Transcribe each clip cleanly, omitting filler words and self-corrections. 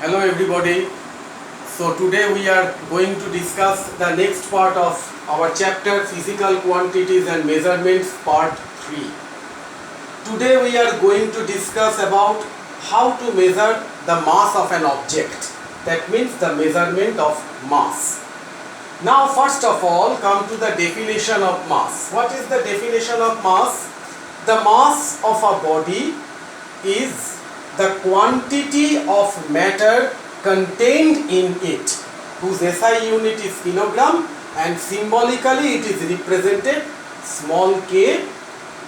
Hello everybody. So today we are going to discuss the next part of our chapter Physical Quantities and Measurements part 3. Today we are going to discuss about how to measure the mass of an object. That means the measurement of mass. Now first of all come to the definition of mass. What is the definition of mass? The mass of a body is the quantity of matter contained in it, whose SI unit is kilogram, and symbolically it is represented small k,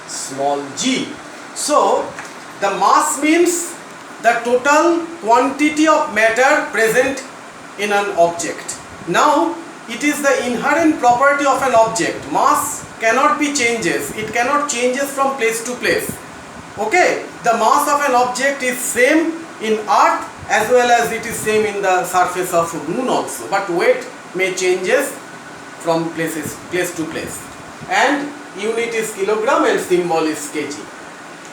small g. So the mass means the total quantity of matter present in an object. Now it is the inherent property of an object. Mass cannot be changes. It cannot changes from place to place. Okay, the mass of an object is same in earth as well as it is same in the surface of moon also, but weight may changes from place to place, and unit is kilogram and symbol is kg.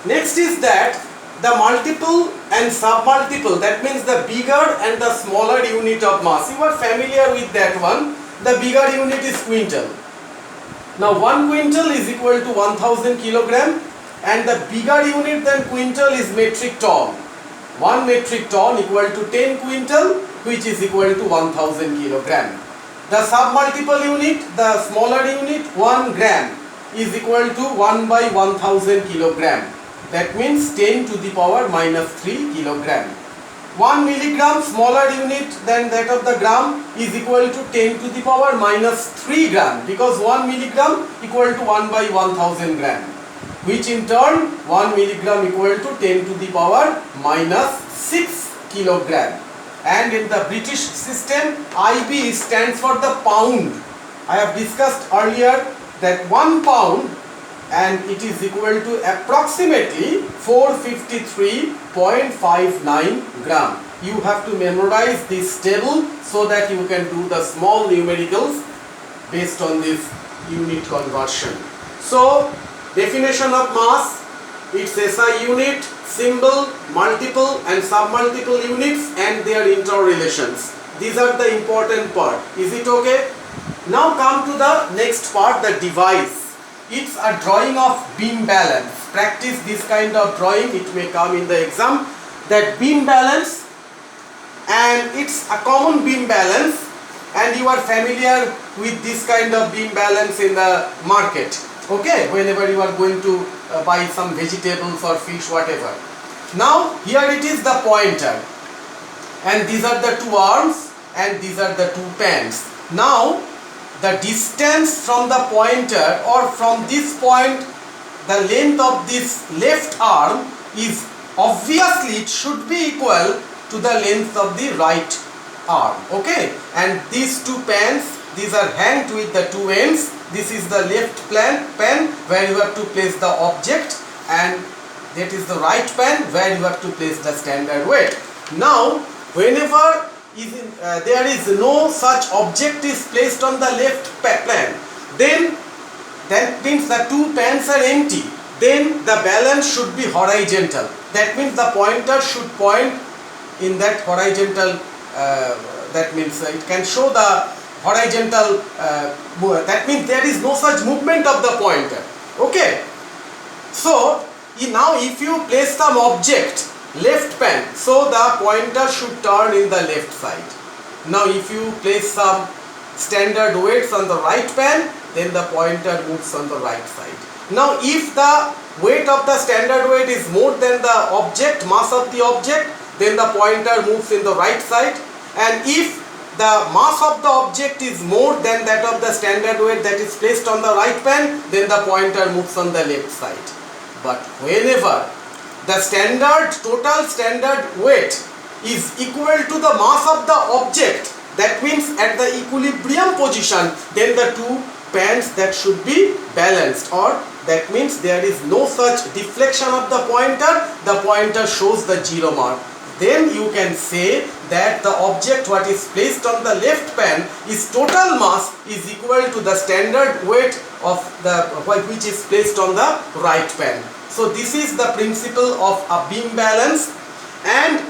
Next is that the multiple and submultiple, that means the bigger and the smaller unit of mass. You are familiar with that one. The bigger unit is quintal. Now 1 quintal is equal to 1000 kilogram, and the bigger unit than quintal is metric ton. 1 metric ton equal to 10 quintal, which is equal to 1000 kilogram. The submultiple unit, the smaller unit, 1 gram is equal to 1 by 1000 kilogram. That means 10 to the power minus 3 kilogram. 1 milligram, smaller unit than that of the gram, is equal to 10 to the power minus 3 gram, because 1 milligram equal to 1 by 1000 gram, which in turn 1 milligram equal to 10 to the power minus 6 kilogram. And in the British system, IB stands for the pound. I have discussed earlier that 1 pound and it is equal to approximately 453.59 gram. You have to memorize this table so that you can do the small numericals based on this unit conversion. So definition of mass, its SI unit, symbol, multiple and submultiple units and their interrelations. These are the important part. Is it okay? Now come to the next part, the device. It's a drawing of beam balance. Practice this kind of drawing, it may come in the exam. That beam balance, and it's a common beam balance, and you are familiar with this kind of beam balance in the market. Okay, whenever you are going to buy some vegetables or fish, whatever. Now here it is the pointer, and these are the 2 arms and these are the 2 pans. Now the distance from the pointer, or from this point, the length of this left arm is obviously, it should be equal to the length of the right arm. Okay, and these 2 pans, these are hanged with the 2 ends. This is the left pan where you have to place the object, and that is the right pan where you have to place the standard weight. Now whenever there is no such object is placed on the left pan, then that means the 2 pans are empty. Then the balance should be horizontal. That means the pointer should point in that horizontal, that means it can show the horizontal, that means there is no such movement of the pointer. Okay, so now if you place some object left pan, so the pointer should turn in the left side. Now if you place some standard weights on the right pan, then the pointer moves on the right side. Now if the weight of the standard weight is more than the object, mass of the object, then the pointer moves in the right side, and if the mass of the object is more than that of the standard weight that is placed on the right pan, then the pointer moves on the left side. But whenever the total standard weight is equal to the mass of the object, that means at the equilibrium position, then the 2 pans that should be balanced, or that means there is no such deflection of the pointer shows the 0 mark. Then you can say that the object what is placed on the left pan is total mass is equal to the standard weight of the which is placed on the right pan. So this is the principle of a beam balance, and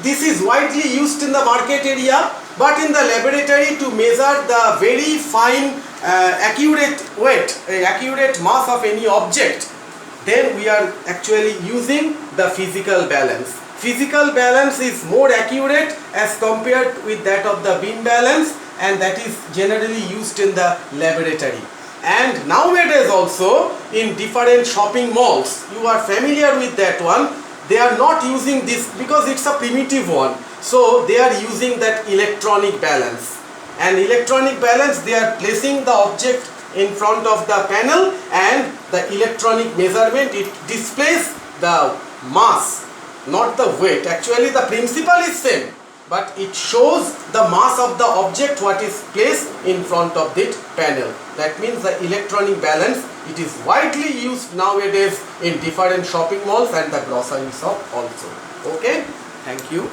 this is widely used in the market area, but in the laboratory to measure the very fine accurate weight, accurate mass of any object, then we are actually using the physical balance. Physical balance is more accurate as compared with that of the beam balance, and that is generally used in the laboratory. And nowadays also in different shopping malls, you are familiar with that one, they are not using this because it's a primitive one. So they are using that electronic balance. And electronic balance, they are placing the object in front of the panel, and the electronic measurement, it displays the mass, not the weight. Actually the principle is same, but it shows the mass of the object what is placed in front of that panel. That means the electronic balance, it is widely used nowadays in different shopping malls and the grocery shop also. Okay, thank you.